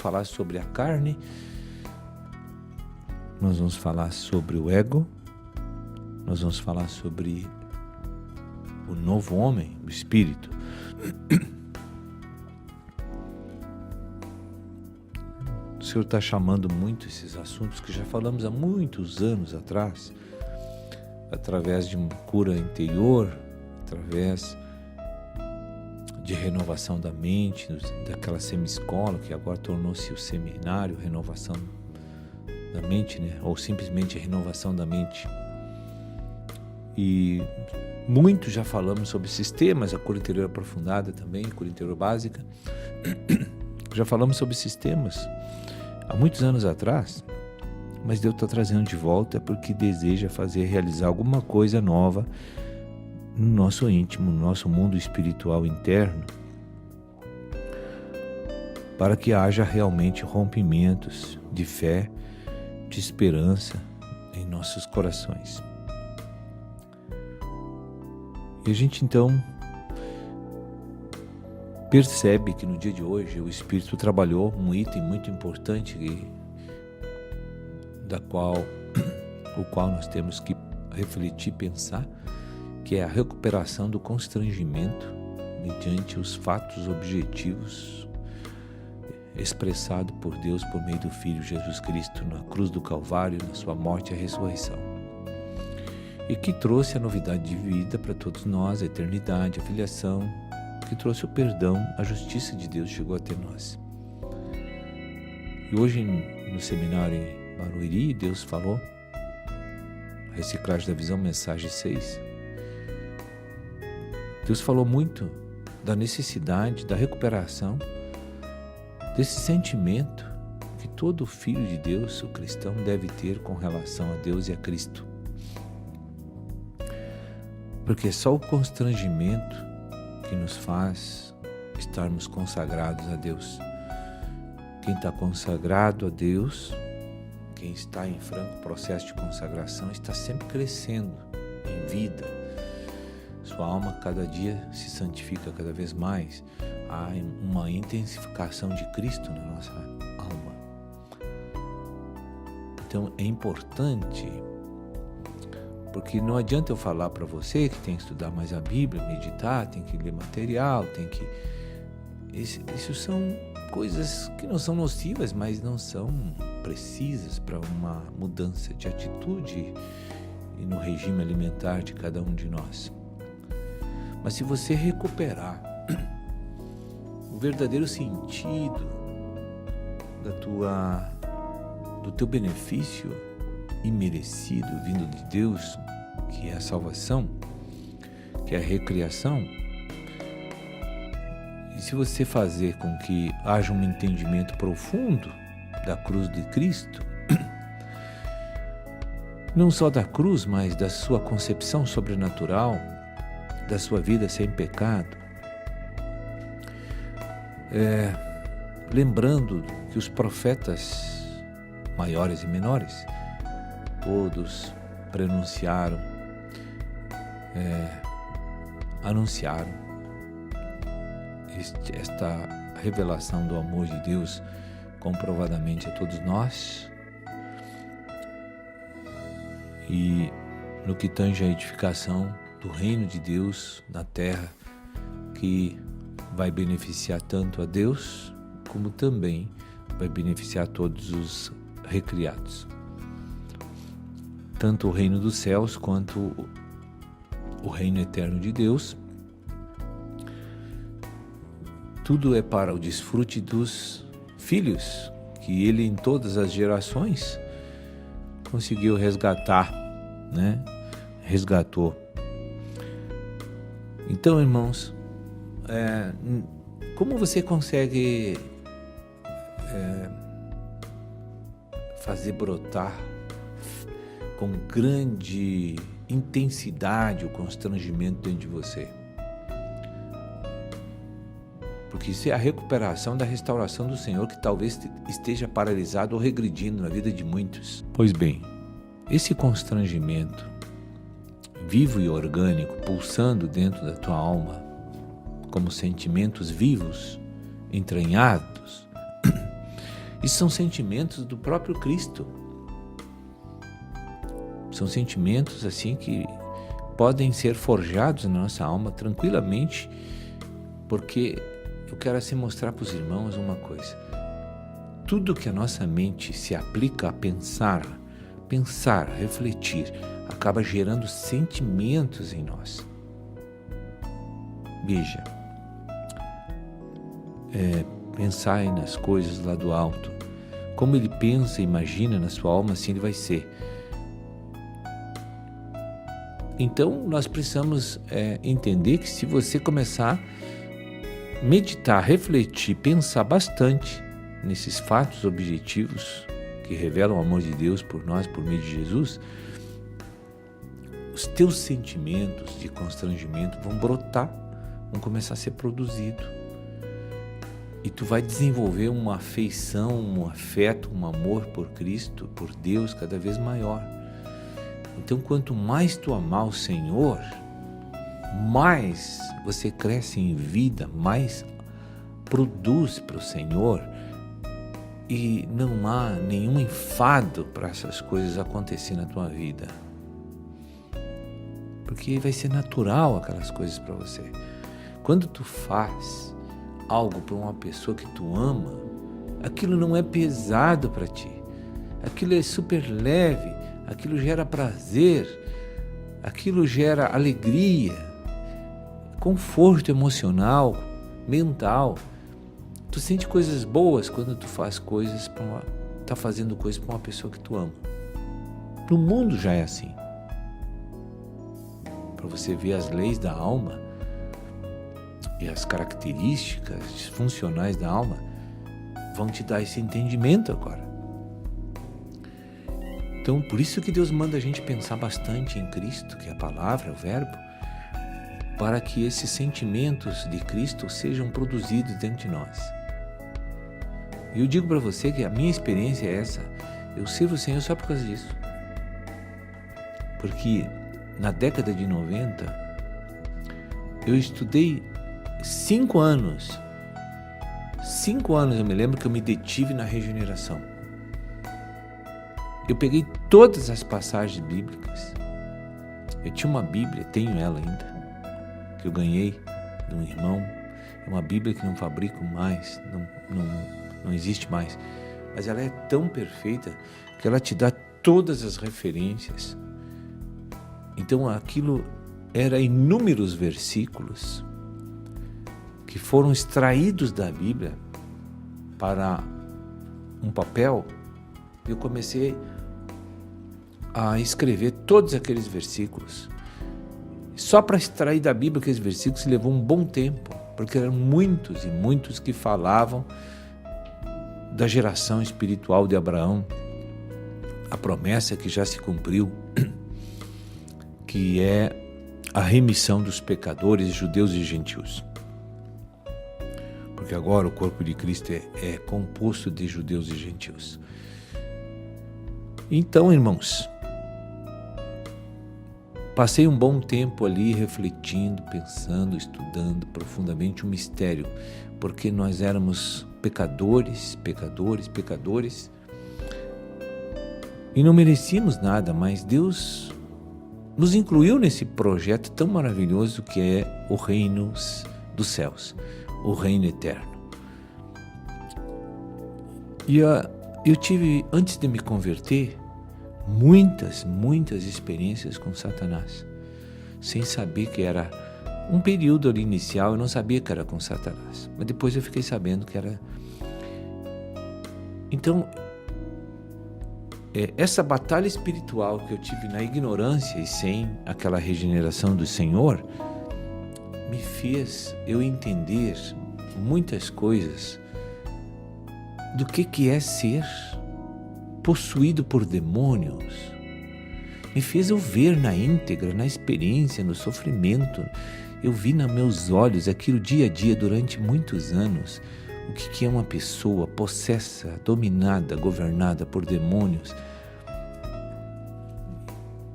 falar sobre a carne, nós vamos falar sobre o ego, nós vamos falar sobre o novo homem, o espírito. O Senhor está chamando muito esses assuntos que já falamos há muitos anos atrás, através de uma cura interior, através de renovação da mente, daquela semi-escola que agora tornou-se o seminário, renovação da mente, né? Ou simplesmente renovação da mente. E muito já falamos sobre sistemas, a cura interior aprofundada também, a cura interior básica. Já falamos sobre sistemas há muitos anos atrás, mas Deus está trazendo de volta porque deseja realizar alguma coisa nova no nosso íntimo, no nosso mundo espiritual interno, para que haja realmente rompimentos de fé, de esperança em nossos corações. E a gente então percebe que no dia de hoje o Espírito trabalhou um item muito importante o qual nós temos que refletir, pensar, que é a recuperação do constrangimento mediante os fatos objetivos expressado por Deus por meio do Filho Jesus Cristo na cruz do Calvário, na sua morte e ressurreição. E que trouxe a novidade de vida para todos nós, a eternidade, a filiação, que trouxe o perdão, a justiça de Deus chegou até nós. E hoje no seminário em Barueri, Deus falou, Reciclagem da Visão, mensagem 6, Deus falou muito da necessidade da recuperação desse sentimento que todo filho de Deus, o cristão, deve ter com relação a Deus e a Cristo. Porque só o constrangimento que nos faz estarmos consagrados a Deus. Quem está consagrado a Deus, quem está em franco processo de consagração, está sempre crescendo em vida. Sua alma cada dia se santifica cada vez mais. Há uma intensificação de Cristo na nossa alma. Então é importante, porque não adianta eu falar para você que tem que estudar mais a Bíblia, meditar, tem que ler material, isso são coisas que não são nocivas, mas não são precisas para uma mudança de atitude e no regime alimentar de cada um de nós. Mas se você recuperar o verdadeiro sentido do teu benefício imerecido vindo de Deus, que é a salvação, que é a recriação, e se você fazer com que haja um entendimento profundo da cruz de Cristo, não só da cruz, mas da sua concepção sobrenatural, da sua vida sem pecado, lembrando que os profetas maiores e menores, todos prenunciaram, anunciaram esta revelação do amor de Deus comprovadamente a todos nós, e no que tange a edificação do reino de Deus na terra, que vai beneficiar tanto a Deus, como também vai beneficiar todos os recriados. Tanto o reino dos céus quanto o reino eterno de Deus. Tudo é para o desfrute dos filhos, que ele em todas as gerações conseguiu resgatar, né? Resgatou. Então, irmãos, como você consegue fazer brotar com grande intensidade o constrangimento dentro de você? Porque isso é a recuperação da restauração do Senhor, que talvez esteja paralisado ou regredindo na vida de muitos. Pois bem, esse constrangimento vivo e orgânico, pulsando dentro da tua alma, como sentimentos vivos, entranhados, Isso são sentimentos do próprio Cristo. São sentimentos assim que podem ser forjados na nossa alma tranquilamente, porque eu quero assim mostrar para os irmãos uma coisa. Tudo que a nossa mente se aplica a pensar, refletir, acaba gerando sentimentos em nós. Veja, pensai nas coisas lá do alto. Como ele pensa e imagina na sua alma, assim ele vai ser. Então, nós precisamos entender que se você começar a meditar, refletir, pensar bastante nesses fatos objetivos que revelam o amor de Deus por nós, por meio de Jesus, os teus sentimentos de constrangimento vão brotar, vão começar a ser produzidos. E tu vai desenvolver uma afeição, um afeto, um amor por Cristo, por Deus, cada vez maior. Então, quanto mais tu amar o Senhor, mais você cresce em vida, mais produz para o Senhor, e não há nenhum enfado para essas coisas acontecer na tua vida. Porque vai ser natural aquelas coisas para você. Quando tu faz algo para uma pessoa que tu ama, aquilo não é pesado para ti. Aquilo é super leve, aquilo gera prazer, aquilo gera alegria, conforto emocional, mental. Tu sente coisas boas quando tu faz coisas tá fazendo coisas para uma pessoa que tu ama. No mundo já é assim. Para você ver as leis da alma e as características funcionais da alma, vão te dar esse entendimento agora. Então, por isso que Deus manda a gente pensar bastante em Cristo, que é a palavra, o verbo, para que esses sentimentos de Cristo sejam produzidos dentro de nós. E eu digo para você que a minha experiência é essa. Eu sirvo o Senhor só por causa disso. Porque na década de 90, eu estudei 5 anos. 5 anos eu me lembro que eu me detive na regeneração. Eu peguei todas as passagens bíblicas. Eu tinha uma Bíblia, tenho ela ainda, que eu ganhei de um irmão. É uma Bíblia que não fabrico mais, não existe mais. Mas ela é tão perfeita que ela te dá todas as referências. Então aquilo era inúmeros versículos que foram extraídos da Bíblia para um papel. Eu comecei a escrever todos aqueles versículos. Só para extrair da Bíblia aqueles versículos levou um bom tempo, porque eram muitos e muitos que falavam da geração espiritual de Abraão, a promessa que já se cumpriu, que é a remissão dos pecadores, judeus e gentios. Porque agora o corpo de Cristo é composto de judeus e gentios. Então, irmãos, passei um bom tempo ali refletindo, pensando, estudando profundamente o mistério, porque nós éramos pecadores, e não merecíamos nada, mas Deus nos incluiu nesse projeto tão maravilhoso que é o reino dos céus, o reino eterno. E eu tive, antes de me converter, muitas experiências com Satanás, sem saber que era um período ali inicial. Eu não sabia que era com Satanás, mas depois eu fiquei sabendo que era. Então, essa batalha espiritual que eu tive na ignorância e sem aquela regeneração do Senhor, me fez eu entender muitas coisas do que é ser possuído por demônios. Me fez eu ver na íntegra, na experiência, no sofrimento. Eu vi nos meus olhos aquilo dia a dia durante muitos anos. O que é uma pessoa possessa, dominada, governada por demônios.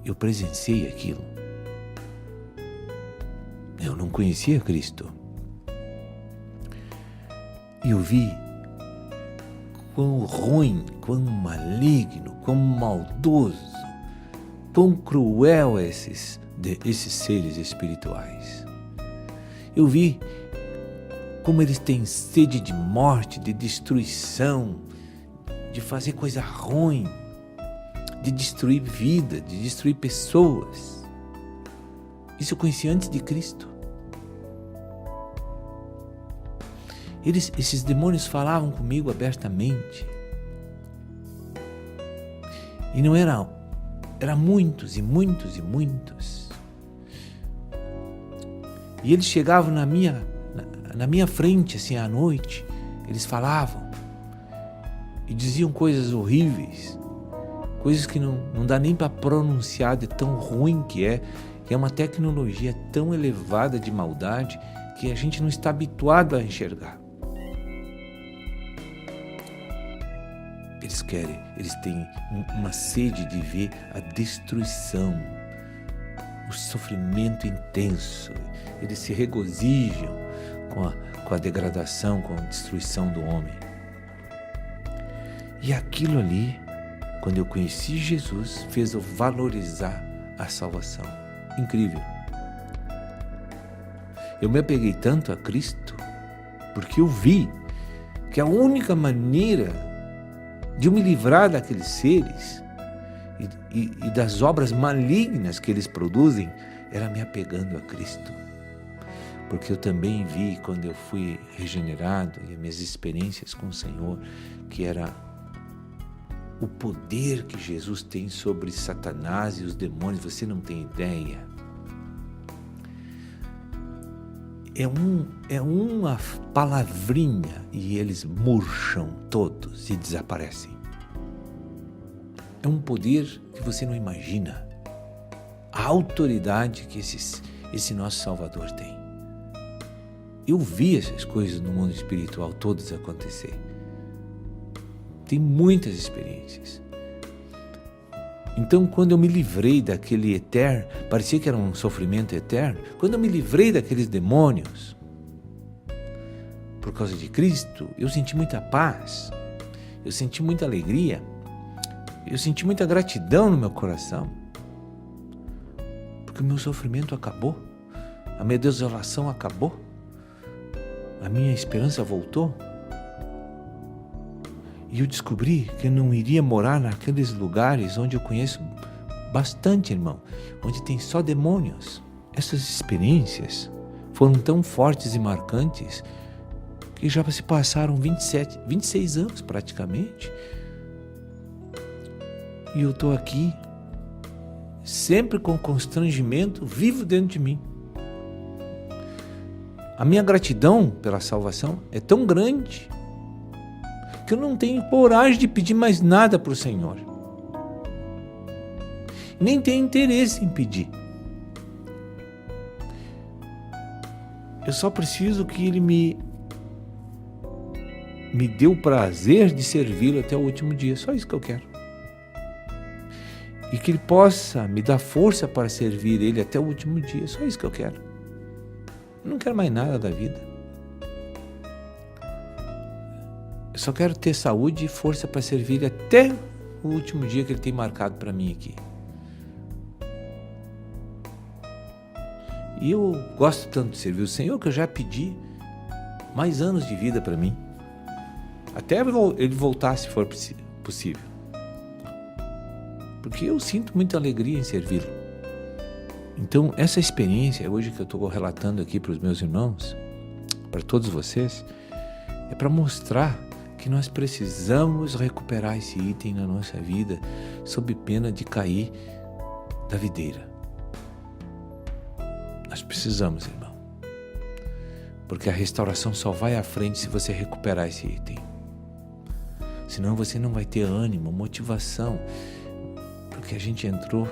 Eu presenciei aquilo. Eu não conhecia Cristo. E eu vi quão ruim, quão maligno, quão maldoso, quão cruel esses seres espirituais. Eu vi como eles têm sede de morte, de destruição, de fazer coisa ruim, de destruir vida, de destruir pessoas. Isso eu conheci antes de Cristo. Esses demônios falavam comigo abertamente. E não eram muitos e muitos e muitos. E eles chegavam na minha frente, assim, à noite. Eles falavam e diziam coisas horríveis, coisas que não dá nem para pronunciar de tão ruim que é uma tecnologia tão elevada de maldade que a gente não está habituado a enxergar. Eles têm uma sede de ver a destruição, o sofrimento intenso. Eles se regozijam com a degradação, com a destruição do homem. E aquilo ali, quando eu conheci Jesus, fez eu valorizar a salvação. Incrível. Eu me apeguei tanto a Cristo porque eu vi que a única maneira de eu me livrar daqueles seres e das obras malignas que eles produzem era me apegando a Cristo. Porque eu também vi, quando eu fui regenerado, e as minhas experiências com o Senhor, que era o poder que Jesus tem sobre Satanás e os demônios. Você não tem ideia. É uma palavrinha e eles murcham todos e desaparecem. É um poder que você não imagina. A autoridade que esse nosso Salvador tem. Eu vi essas coisas no mundo espiritual todas acontecer. Tem muitas experiências. Então, quando eu me livrei daquele eterno, parecia que era um sofrimento eterno, quando eu me livrei daqueles demônios, por causa de Cristo, eu senti muita paz, eu senti muita alegria, eu senti muita gratidão no meu coração, porque o meu sofrimento acabou, a minha desolação acabou, a minha esperança voltou. E eu descobri que eu não iria morar naqueles lugares onde eu conheço bastante, irmão, onde tem só demônios. Essas experiências foram tão fortes e marcantes que já se passaram 26 anos praticamente. E eu estou aqui, sempre com constrangimento vivo dentro de mim. A minha gratidão pela salvação é tão grande que eu não tenho coragem de pedir mais nada para o Senhor. Nem tenho interesse em pedir. Eu só preciso que Ele me dê o prazer de servi-lo até o último dia. Só isso que eu quero. E que Ele possa me dar força para servir Ele até o último dia. Só isso que eu quero. Eu não quero mais nada da vida. Eu só quero ter saúde e força para servir até o último dia que Ele tem marcado para mim aqui. E eu gosto tanto de servir o Senhor que eu já pedi mais anos de vida para mim. Até Ele voltar, se for possível. Porque eu sinto muita alegria em servi-lo. Então, essa experiência hoje que eu estou relatando aqui para os meus irmãos, para todos vocês, é para mostrar que nós precisamos recuperar esse item na nossa vida sob pena de cair da videira. Nós precisamos, irmão. Porque a restauração só vai à frente se você recuperar esse item. Senão você não vai ter ânimo, motivação. Porque a gente entrou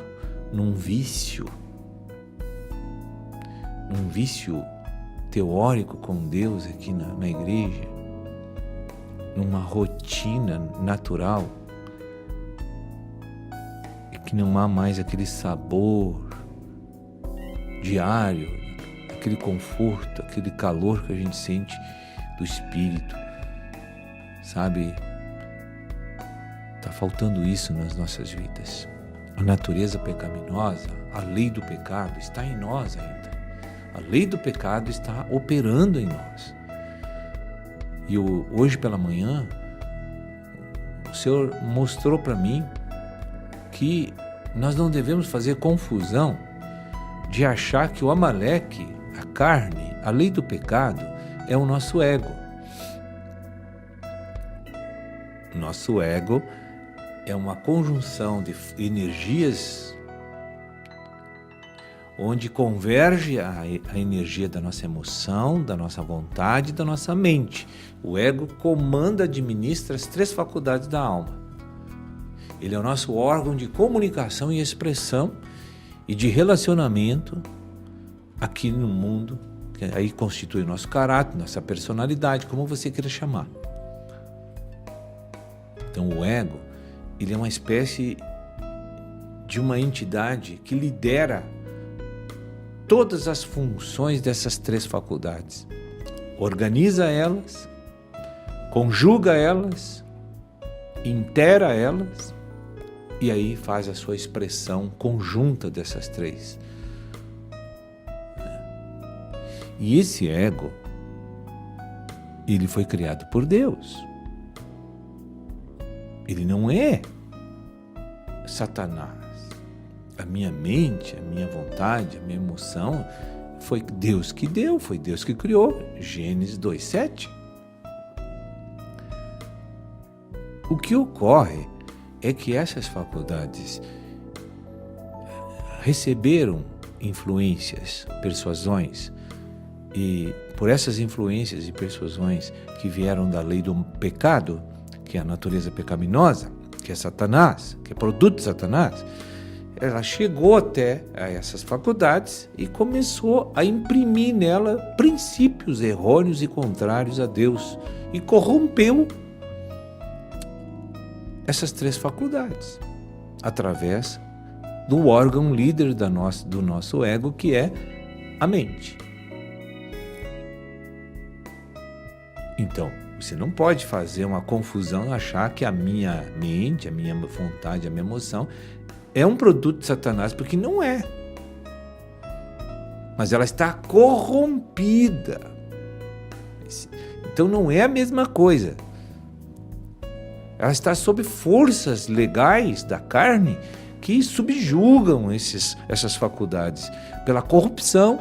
num vício teórico com Deus aqui na igreja. Numa rotina natural e que não há mais aquele sabor diário, aquele conforto, aquele calor que a gente sente do Espírito, sabe? Está faltando isso nas nossas vidas. A natureza pecaminosa, a lei do pecado está em nós ainda. A lei do pecado está operando em nós. E hoje pela manhã, o Senhor mostrou para mim que nós não devemos fazer confusão de achar que o Amaleque, a carne, a lei do pecado, é o nosso ego. Nosso ego é uma conjunção de energias onde converge a energia da nossa emoção, da nossa vontade e da nossa mente. O ego comanda, administra as 3 faculdades da alma. Ele é o nosso órgão de comunicação e expressão e de relacionamento aqui no mundo, que aí constitui o nosso caráter, nossa personalidade, como você queira chamar. Então o ego, ele é uma espécie de uma entidade que lidera todas as funções dessas 3 faculdades. Organiza elas, conjuga elas, intera elas e aí faz a sua expressão conjunta dessas 3. E esse ego, ele foi criado por Deus. Ele não é Satanás. A minha mente, a minha vontade, a minha emoção, foi Deus que deu, foi Deus que criou. Gênesis 2:7. O que ocorre é que essas faculdades receberam influências, persuasões, e por essas influências e persuasões que vieram da lei do pecado, que é a natureza pecaminosa, que é Satanás, que é produto de Satanás, ela chegou até a essas faculdades e começou a imprimir nela princípios errôneos e contrários a Deus e corrompeu essas 3 faculdades através do órgão líder do nosso ego, que é a mente. Então, você não pode fazer uma confusão, achar que a minha mente, a minha vontade, a minha emoção é um produto de Satanás, porque não é. Mas ela está corrompida. Então não é a mesma coisa. Ela está sob forças legais da carne que subjugam essas faculdades pela corrupção.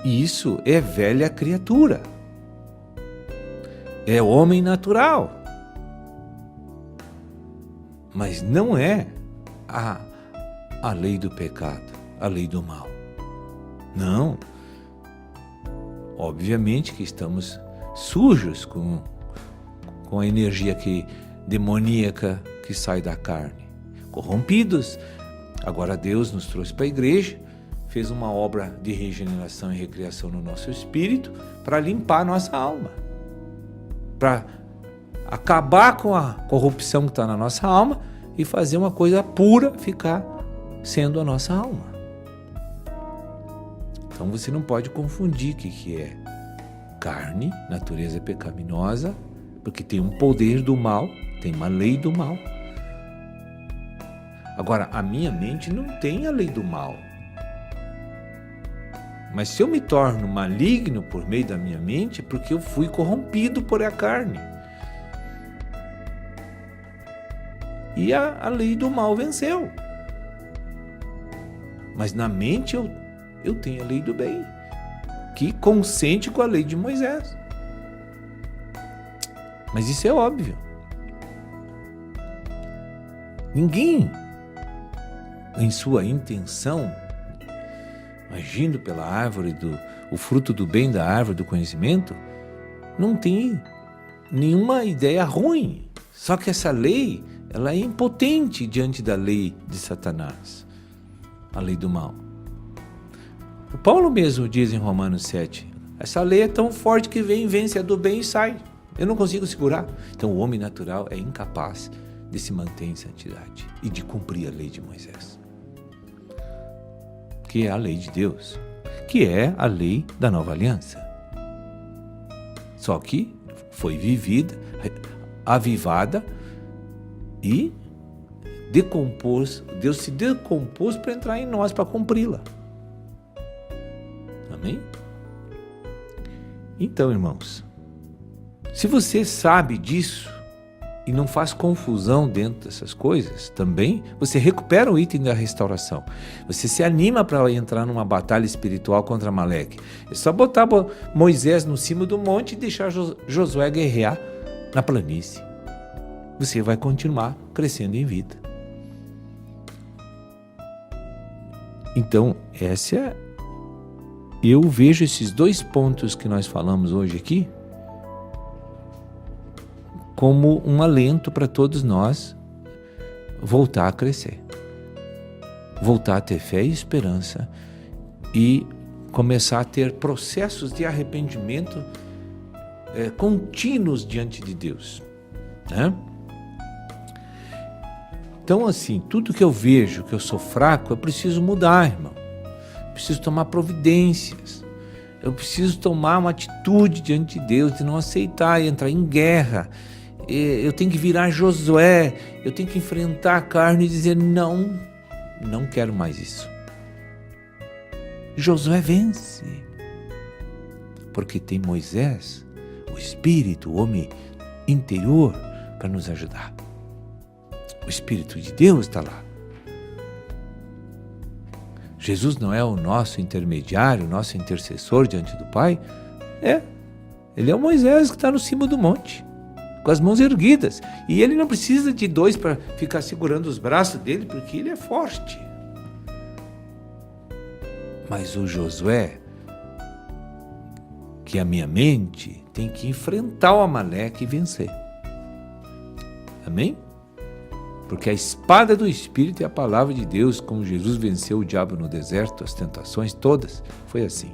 E isso é velha criatura. É homem natural. Mas não é a lei do pecado, a lei do mal. Não. Obviamente que estamos sujos com a energia demoníaca que sai da carne. Corrompidos. Agora Deus nos trouxe para a igreja, fez uma obra de regeneração e recriação no nosso espírito para limpar a nossa alma. Para acabar com a corrupção que está na nossa alma e fazer uma coisa pura ficar sendo a nossa alma. Então você não pode confundir o que é carne, natureza pecaminosa, porque tem um poder do mal, tem uma lei do mal. Agora, a minha mente não tem a lei do mal. Mas se eu me torno maligno por meio da minha mente, é porque eu fui corrompido por a carne. E a lei do mal venceu. Mas na mente eu tenho a lei do bem, que consente com a lei de Moisés. Mas isso é óbvio. Ninguém, em sua intenção, agindo pela árvore o fruto do bem da árvore do conhecimento, não tem nenhuma ideia ruim. Só que essa lei, ela é impotente diante da lei de Satanás, a lei do mal. O Paulo mesmo diz em Romanos 7, essa lei é tão forte que vem, vence a do bem e sai. Eu não consigo segurar. Então o homem natural é incapaz de se manter em santidade e de cumprir a lei de Moisés, que é a lei de Deus, que é a lei da nova aliança. Só que foi vivida, avivada e Deus se decompôs para entrar em nós, para cumpri-la. Amém? Então, irmãos, se você sabe disso e não faz confusão dentro dessas coisas, também você recupera o item da restauração. Você se anima para entrar numa batalha espiritual contra Amaleque. É só botar Moisés no cimo do monte e deixar Josué guerrear na planície. Você vai continuar crescendo em vida. Então, eu vejo esses 2 pontos que nós falamos hoje aqui como um alento para todos nós voltar a crescer, voltar a ter fé e esperança e começar a ter processos de arrependimento contínuos diante de Deus, né? Então, assim, tudo que eu vejo que eu sou fraco, eu preciso mudar, irmão. Eu preciso tomar providências. Eu preciso tomar uma atitude diante de Deus, de não aceitar e entrar em guerra. Eu tenho que virar Josué. Eu tenho que enfrentar a carne e dizer, não quero mais isso. Josué vence. Porque tem Moisés, o Espírito, o homem interior, para nos ajudar. O Espírito de Deus está lá. Jesus não é o nosso intermediário, o nosso intercessor diante do Pai? Ele é o Moisés que está no cimo do monte, com as mãos erguidas. E ele não precisa de 2 para ficar segurando os braços dele, porque ele é forte. Mas o Josué, que é a minha mente, tem que enfrentar o Amaleque e vencer. Amém? Porque a espada do Espírito é a palavra de Deus, como Jesus venceu o diabo no deserto, as tentações todas, foi assim.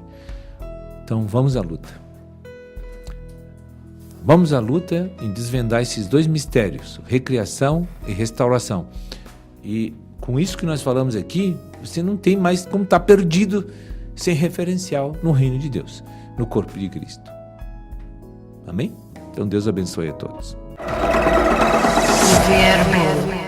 Então vamos à luta. Vamos à luta em desvendar esses 2 mistérios, recriação e restauração. E com isso que nós falamos aqui, você não tem mais como estar perdido sem referencial no reino de Deus, no corpo de Cristo. Amém? Então Deus abençoe a todos. Viver mesmo.